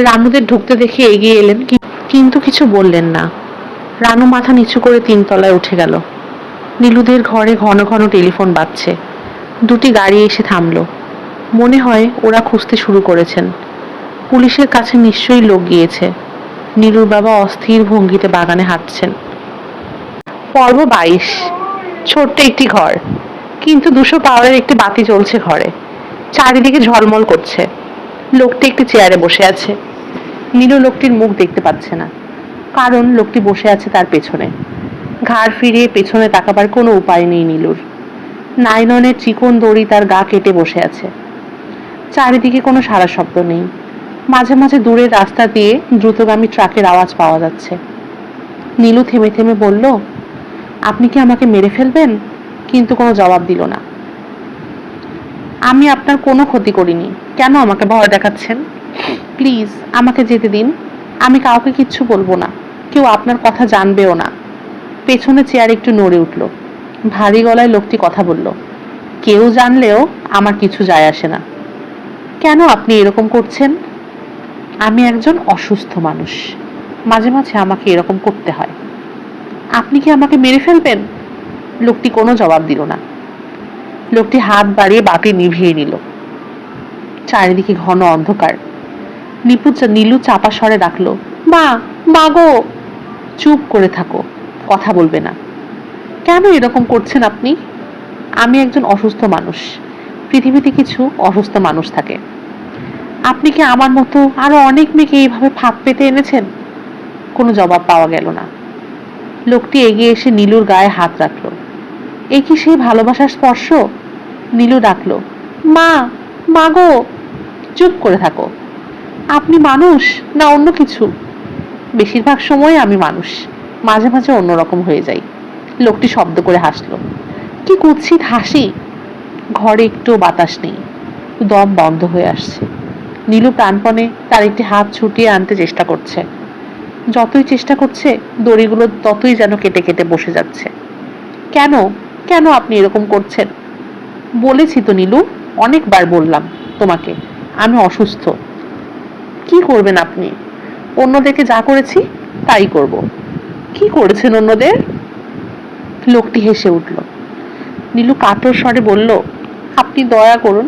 রানুদের ঢুকতে দেখে এগিয়ে এলেন, কিন্তু কিছু বললেন না। রানু মাথা নিচু করে 3 তলায় উঠে গেল। নীলুদের ঘরে ঘন ঘন টেলিফোন বাজছে। 2টি গাড়ি এসে থামলো। মনে হয় ওরা খুঁজতে শুরু করেছেন। পুলিশের কাছে নিশ্চয়ই লোক গিয়েছে। নীলুর বাবা অস্থির ভঙ্গিতে বাগানে হাঁটছেন। পর্ব 22। ছোট্ট একটি ঘর, কিন্তু 200 পাওয়ারের একটি বাতি জ্বলছে ঘরে। চারিদিকে ঝলমল করছে। লোকটি একটি চেয়ারে বসে আছে। নীলু লোকটির মুখ দেখতে পাচ্ছে না, কারণ লোকটি বসে আছে তার পেছনে। ঘাড় ফিরিয়ে পেছনে তাকাবার কোনো উপায় নেই নীলুর। নাইলনের চিকন দড়ি তার গা কেটে বসে আছে। চারিদিকে কোনো সারা শব্দ নেই। মাঝে মাঝে দূরের রাস্তা দিয়ে দ্রুতগামী ট্রাকের আওয়াজ পাওয়া যাচ্ছে। নীলু থেমে থেমে বলল, আপনি কি আমাকে মেরে ফেলবেন? কিন্তু কোনো জবাব দিল না। আমি আপনার কোনো ক্ষতি করিনি, কেন আমাকে ভয় দেখাচ্ছেন? প্লিজ আমাকে যেতে দিন। আমি কাউকে কিচ্ছু বলবো না, কেউ আপনার কথা জানবেও না। পেছনে চেয়ার একটু নড়ে উঠল। ভারী গলায় লোকটি কথা বলল, কেউ জানলেও আমার কিছু যায় আসে না। কেন আপনি এরকম করছেন? আমি একজন অসুস্থ মানুষ, মাঝে মাঝে আমাকে এরকম করতে হয়। আপনি কি আমাকে মেরে ফেলবেন? লোকটি কোনো জবাব দিল না। লোকটি হাত বাড়িয়ে বাতি নিভিয়ে নিল। চারিদিকে ঘন অন্ধকার। নীলু চাপা স্বরে ডাকলো, মা, মা গো। চুপ করে থাকো, কথা বলবে না। কেন এরকম করছেন আপনি? আমি একজন অসুস্থ মানুষ। পৃথিবীতে কিছু অসুস্থ মানুষ থাকে। আপনি কি আমার মতো আরো অনেক মেয়েকে এইভাবে ফাঁদ পেতে এনেছেন? কোনো জবাব পাওয়া গেল না। লোকটি এগিয়ে এসে নীলুর গায়ে হাত রাখলো। এ কি সেই ভালোবাসার স্পর্শ? নীলু ডাকলো, মা, মা গো। চুপ করে থাকো। আপনি মানুষ না অন্য কিছু? বেশিরভাগ সময় আমি মানুষ, মাঝে মাঝে অন্যরকম হয়ে যাই। লোকটি শব্দ করে হাসলো। কি কুৎসিত হাসি! ঘরে একটু বাতাস নেই, দম বন্ধ হয়ে আসছে। নীলু প্রাণপণে তার একটি হাত ছুটিয়ে আনতে চেষ্টা করছে। যতই চেষ্টা করছে দড়িগুলো ততই যেন কেটে কেটে বসে যাচ্ছে। কেন, কেন আপনি এরকম করছেন? বলেছি তো নীলু, অনেকবার বললাম তোমাকে আমি অসুস্থ। কি করবেন আপনি? অন্যদেরকে যা করেছি তাই করব। কি করেছেন অন্যদের? লোকটি হেসে উঠল। নীলু কাতর স্বরে বলল, আপনি দয়া করুন,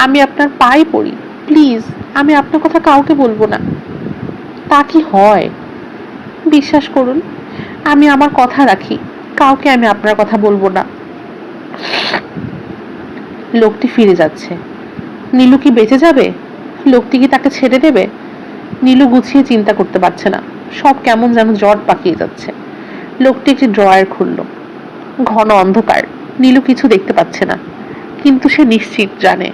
আমি আপনার পায়ে পড়ি, প্লিজ। আমি আপনার কথা কাউকে বলবো না। তা কি হয়? বিশ্বাস করুন, আমি আমার কথা রাখি, কাউকে আমি আপনার কথা বলবো না। লোকটি ফিরে যাচ্ছে। নীলু কি বেঁচে যাবে? লোকটি কি তাকে ছেড়ে দেবে? নীলু গুছিয়ে চিন্তা করতে পারছে না। সব কেমন যেন জট পাকিয়ে যাচ্ছে। লোকটি একটি ড্রয়ার খুলল। ঘন অন্ধকার, নীলু কিছু দেখতে পাচ্ছে না, কিন্তু সে নিশ্চিত জানে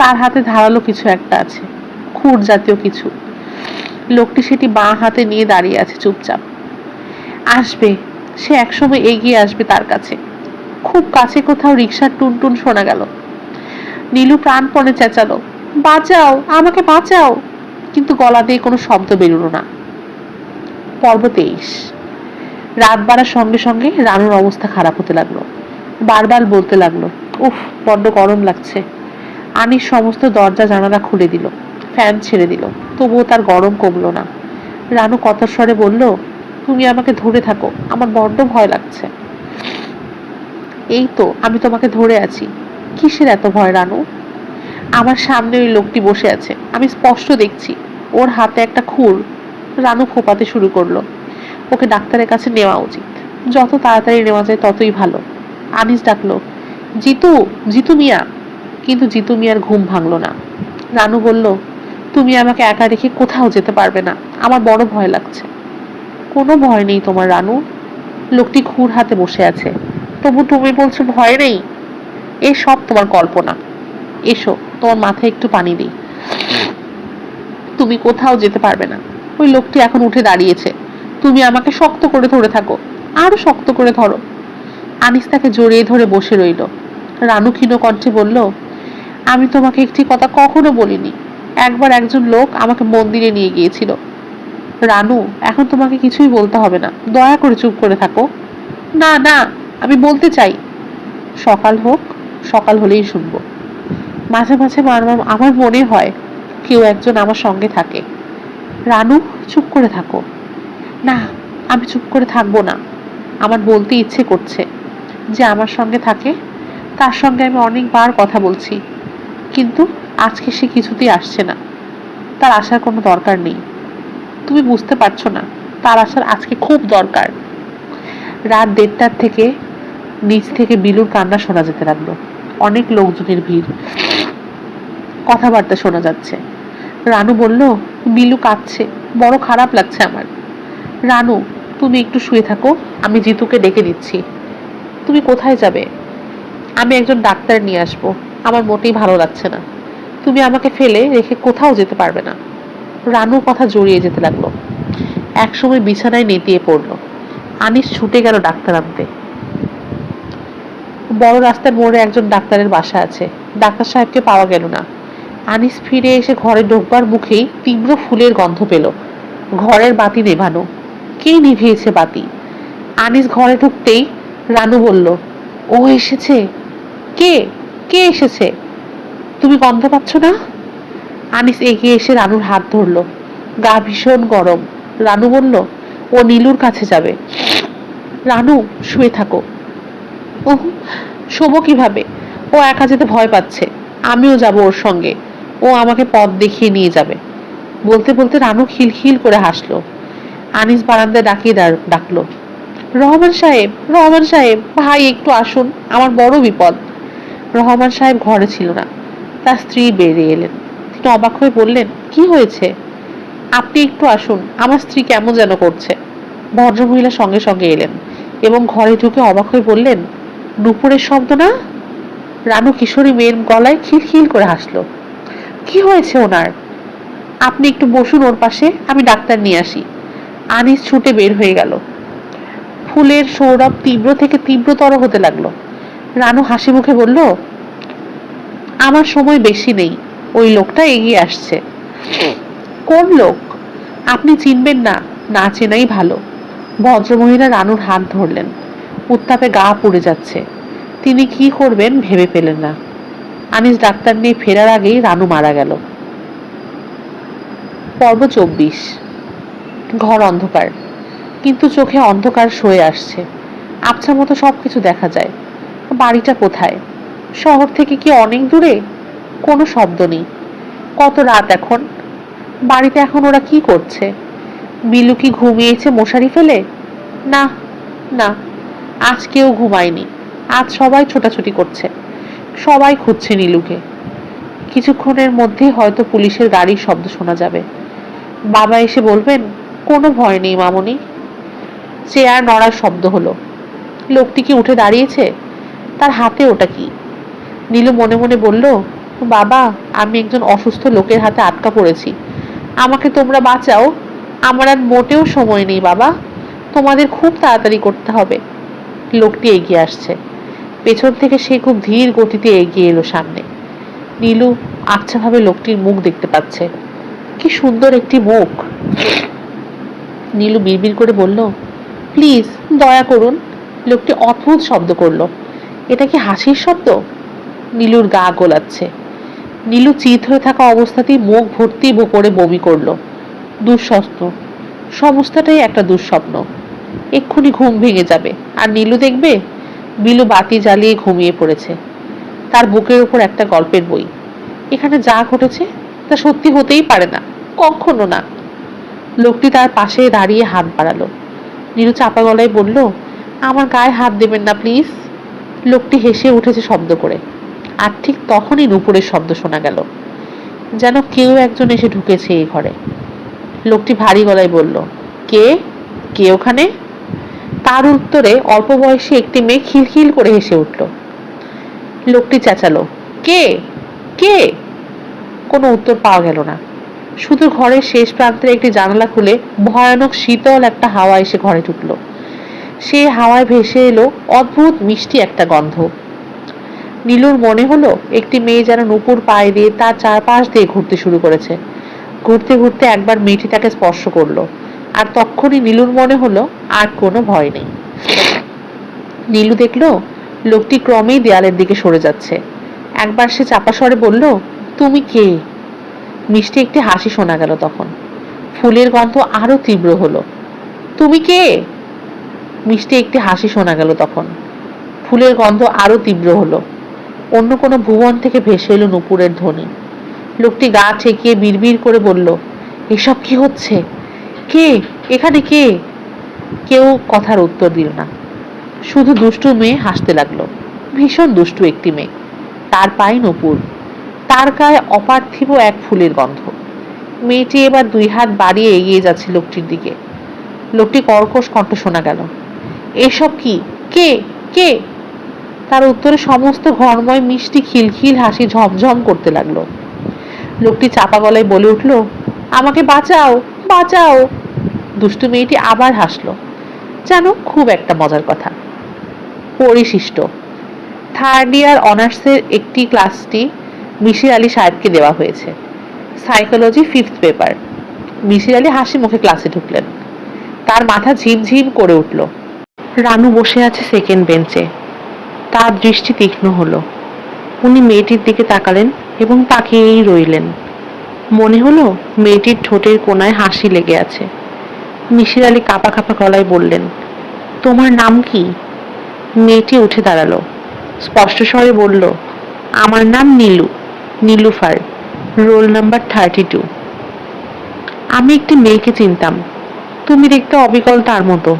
তার হাতে ধারালো কিছু একটা আছে, খুর জাতীয় কিছু। লোকটি সেটি বাঁ হাতে নিয়ে দাঁড়িয়ে আছে চুপচাপ। আসবে, সে একসময় এগিয়ে আসবে তার কাছে। খুব কাছে কোথাও রিকশার টুনটুন শোনা গেল। নীলু প্রাণপণে চেঁচালো, বাঁচাও, আমাকে বাঁচাও, কিন্তু গলা দিয়ে কোনো শব্দ বেরোলো না। পর্ব 23। রাত বাড়ার সঙ্গে সঙ্গে রানুর অবস্থা খারাপ হতে লাগলো। বারবার বলতে লাগলো, উফ, বড্ড গরম লাগছে। আনিস সমস্ত দরজা জানালা খুলে দিল, ফ্যান ছেড়ে দিল, তবুও তার গরম কমলো না। রানু কতর স্বরে বলল, তুমি আমাকে ধরে থাকো, আমার বড্ড ভয় লাগছে। এই তো আমি তোমাকে ধরে আছি। কিসের এত ভয় রানু? আমার সামনে ওই লোকটি বসে আছে, আমি স্পষ্ট দেখছি। ওর হাতে একটা খুর। রানু ফোপাতে শুরু করলো। ওকে ডাক্তারের কাছে নেওয়া উচিত, যত তাড়াতাড়ি নেওয়া যায় ততই ভালো। আনিস ডাকলো, জিতু, জিতু মিয়া। কিন্তু জিতু মিয়ার ঘুম ভাঙল না। রানু বলল, তুমি আমাকে একা রেখে কোথাও যেতে পারবে না, আমার বড় ভয় লাগছে। কোনো ভয় নেই তোমার রানু, লোকটি খুর হাতে বসে আছে। তবু তুমি বলছো ভয় নেই? এ সব তোমার কল্পনা। এসো, তোমার মাথায় একটু পানি দিই। তুমি কোথাও যেতে পারবে না। ওই লোকটি এখন উঠে দাঁড়িয়েছে। তুমি আমাকে শক্ত করে ধরে থাকো, আরো শক্ত করে ধরো। আনিস তাকে জড়িয়ে ধরে বসে রইল। রানু ক্ষীণ কণ্ঠে বলল, আমি তোমাকে একটি কথা কখনো বলিনি। একবার একজন লোক আমাকে মন্দিরে নিয়ে গিয়েছিল। রানু, এখন তোমাকে কিছুই বলতে হবে না, দয়া করে চুপ করে থাকো। না না, আমি বলতে চাই। সকাল হোক, সকাল হলেই শুনবো। মাঝে মাঝে আমার মনে হয় কেউ একজন আমার সঙ্গে থাকে। রানু, চুপ করে থাকো। না, আমি চুপ করে থাকবো না। আমার বলতে ইচ্ছে করছে যে আমার সঙ্গে থাকে, তার সঙ্গে আমি অনেকবার কথা বলছি, কিন্তু আজকে সে কিছুতেই আসছে না। তার আসার কোনো দরকার নেই। তুমি বুঝতে পারছো না, তার আসার আজকে খুব দরকার। রাত 1:30টার থেকে নিচ থেকে বিলুর কান্না শোনা যেতে লাগলো। অনেক লোকজনের ভিড়, কথাবার্তা শোনা যাচ্ছে। রানু বলল, বিলু কাঁদছে, বড় খারাপ লাগছে আমার। রানু, তুমি একটু শুয়ে থাকো, আমি জিতুকে ডেকে দিচ্ছি। তুমি কোথায় যাবে? আমি একজন ডাক্তার নিয়ে আসবো, আমার মোটেই ভালো লাগছে না। তুমি আমাকে ফেলে রেখে কোথাও যেতে পারবে না। রানুর কথা জড়িয়ে যেতে লাগলো। একসময় বিছানায় নেতিয়ে পড়লো। আনিস ছুটে গেল ডাক্তার আনতে। বড় রাস্তার মোড়ে একজন ডাক্তারের বাসা আছে। ডাক্তার সাহেবকে পাওয়া গেল না। আনিস ফিরে এসে ঘরে ঢোকবার মুখেই তীব্র ফুলের গন্ধ পেল। ঘরের বাতি নেভানো। কে নিভিয়েছে বাতি? আনিস ঘরে ঢুকতেই রানু বলল, ও এসেছে। কে? কে এসেছে? তুমি গন্ধ পাচ্ছ না? আনিস এগিয়ে এসে রানুর হাত ধরল। গা ভীষণ গরম। রানু বলল, ও নীলুর কাছে যাবে। রানু, শুয়ে থাকো। ওহ, শোবো কিভাবে? ও একা যেতে ভয় পাচ্ছে, আমিও যাব ওর সঙ্গে। ও আমাকে পথ দেখিয়ে নিয়ে যাবে। বলতে বলতে রানু খিলখিল করে হাসলো। আনিস বারান্দায় ডাকলো, রহমান সাহেব, রহমান সাহেব, ভাই একটু আসুন, আমার বড় বিপদ। রহমান সাহেব ঘরে ছিল না। তার স্ত্রী বেরিয়ে এলেন। তিনি অবাক হয়ে বললেন, কি হয়েছে? আপনি একটু আসুন, আমার স্ত্রী কেমন যেন করছে। ভদ্রমহিলা সঙ্গে সঙ্গে এলেন এবং ঘরে ঢুকে অবাক হয়ে বললেন, নুপুরের শব্দ না? রানু কিশোরী মেয়ের গলায় খিলখিল করে হাসলো। কি হয়েছে ওনার? আপনি একটু বসুন ওর পাশে, আমি ডাক্তার নিয়ে আসি। আনিস ছুটে বের হয়ে গেল। ফুলের সৌরভ তীব্র থেকে তীব্রতর হতে লাগলো। রানু হাসি মুখে বলল, আমার সময় বেশি নেই, ওই লোকটা এগিয়ে আসছে। কোন লোক? আপনি চিনবেন না, না চেনাই ভালো। ভদ্রমহিলা রানুর হাত ধরলেন। উত্তাপে গা পুড়ে যাচ্ছে। তিনি কি করবেন ভেবে পেলেন না। আনিস ডাক্তার নিয়ে ফেরার আগেই রানু মারা গেল। পর্ব 24। ঘর অন্ধকার, কিন্তু চোখে অন্ধকার সয়ে আসছে। আবছা মতো সবকিছু দেখা যায়। বাড়িটা কোথায়? শহর থেকে কি অনেক দূরে? কোনো শব্দ নেই। কত রাত এখন? বাড়িতে এখন ওরা কি করছে? বিলু কি ঘুমিয়েছে মশারি ফেলে? না না, আজ কেউ ঘুমায়নি। আজ সবাই ছোটাছুটি করছে, সবাই খুঁজছে নীলুকে। কিছুক্ষণের মধ্যে হয়তো পুলিশের গাড়ির শব্দ শোনা যাবে। বাবা এসে বলবেন, কোনো ভয় নেই মামনি। চেয়ার নড়ার শব্দ হলো। লোকটি কি উঠে দাঁড়িয়েছে? তার হাতে ওটা কি? নীলু মনে মনে বলল, বাবা, আমি একজন অসুস্থ লোকের হাতে আটকা পড়েছি, আমাকে তোমরা বাঁচাও। আমার আর মোটেও সময় নেই বাবা, তোমাদের খুব তাড়াতাড়ি করতে হবে। লোকটি এগিয়ে আসছে। পেছন থেকে সে খুব ধীর গতিতে এগিয়ে এলো সামনে। নীলু আচ্ছাভাবে লোকটির মুখ দেখতে পাচ্ছে। কি সুন্দর একটি মুখ। নীলু বিড়বিড় করে বলল, প্লিজ দয়া করুন। লোকটি অদ্ভুত শব্দ করলো। এটা কি হাসির শব্দ? নীলুর গা গোলাচ্ছে। নীলু চিত হয়ে থাকা অবস্থাতেই মুখ ভর্তি করে বমি করলো। দুঃস্বপ্ন, সমস্তটাই একটা দুঃস্বপ্ন। এক্ষুনি ঘুম ভেঙে যাবে আর নীলু দেখবে বিলু বাতি জ্বালিয়ে ঘুমিয়ে পড়েছে। তার বুকের উপর একটা গল্পের বই। এখানে যা ঘটেছে তা সত্যি হতেই পারে না, কখনো না। লোকটি তার পাশে দাঁড়িয়ে হাত বাড়ালো। নীলু চাপা গলায় বলল, আমার গায়ে হাত দেবেন না প্লিজ। লোকটি হেসে উঠেছে শব্দ করে। আর ঠিক তখনই নুপুরের শব্দ শোনা গেল, যেন কেউ একজন এসে ঢুকেছে এই ঘরে। লোকটি ভারী গলায় বলল, কে কে ওখানে? তার উত্তরে অল্প বয়সী একটি মেয়ে খিলখিল করে হেসে উঠল। লোকটি চেঁচালো, কে কে? কোনো উত্তর পাওয়া গেল না। শুধু ঘরের শেষ প্রান্তের একটি জানালা খুলে ভয়ানক শীতল একটা হাওয়া এসে ঘরে ঢুকলো। সেই হাওয়ায় ভেসে এলো অদ্ভুত মিষ্টি একটা গন্ধ। নীলুর মনে হলো একটি মেয়ে যেন নুপুর পায়ে দিয়ে তার চারপাশ দিয়ে ঘুরতে শুরু করেছে। ঘুরতে ঘুরতে একবার মেয়েটি তাকে স্পর্শ করলো, আর তখনই নীলুর মনে হলো আর কোনো ভয় নেই। নীলু দেখলো লোকটি ক্রমেই দেয়ালের দিকে সরে যাচ্ছে। একবার সে চাপা স্বরে বলল, তুমি কে? মিষ্টি একটি হাসি শোনা গেল তখন। ফুলের গন্ধ আরো তীব্র হলো। তুমি কে? মিষ্টি একটি হাসি শোনা গেল তখন। ফুলের গন্ধ আরো তীব্র হলো। অন্য কোনো ভুবন থেকে ভেসে এলো নুপুরের ধ্বনি। লোকটি গা ঠেকিয়ে বিড়বিড় করে বলল, এসব কি হচ্ছে? কে এখানে? কে? কেউ কথার উত্তর দিল না। শুধু দুষ্টু মেয়ে হাসতে লাগলো। ভীষণ দুষ্টু একটি মেয়ে। তার পায়ে নুপুর, তার গায়ে অপার্থিব এক ফুলের গন্ধ। মেয়েটি এবার দুই হাত বাড়িয়ে এগিয়ে যাচ্ছে লোকটির দিকে। লোকটি কর্কশ কণ্ঠ শোনা গেল, এসব কি? কে কে? তার উত্তরে সমস্ত ঘরময় মিষ্টি খিলখিল হাসি ঝমঝম করতে লাগলো। লোকটি চাপা গলায় বলে উঠল, আমাকে বাঁচাও বাঁচাও। দুষ্টু মেয়েটি আবার হাসলো, যেন খুব একটা মজার কথা। পরিশিষ্ট থার্ড ইয়ার অনার্সের একটি ক্লাসটি মিশির আলী সাহেবকে দেওয়া হয়েছে। Psychology 5th paper. Misir Ali হাসি মুখে ক্লাসে ঢুকলেন। তার মাথা ঝিমঝিম করে উঠল। রানু বসে আছে সেকেন্ড বেঞ্চে। তার দৃষ্টি তীক্ষ্ণ হলো। উনি মেয়েটির দিকে তাকালেন এবং তাকিয়েই রইলেন। মনে হলো মেয়েটির ঠোঁটের কোণায় হাসি লেগে আছে। মিশির আলী কাঁপা কাঁপা গলায় বললেন, তোমার নাম কি? মেয়েটি উঠে দাঁড়ালো, স্পষ্ট স্বরে বলল, আমার নাম নীলু, নীলুফার, রোল নাম্বার 32। আমি একটি মেয়েকে চিনতাম, তুমি দেখতে অবিকল তার মতো।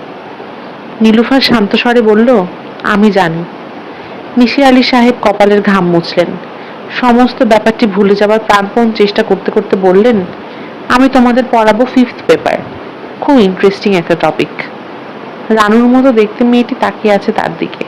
নীলুফার শান্ত স্বরে বলল, আমি জানি। মিশির আলী সাহেব কপালের ঘাম মুছলেন। সমস্ত ব্যাপারটি ভুলে যাবার প্রাণপণ চেষ্টা করতে করতে বললেন, আমি তোমাদের পড়াবো 5th পেপার। খুব ইন্টারেস্টিং একটা টপিক। রানুর মতো দেখতে মেয়েটি তাকিয়ে আছে তার দিকে।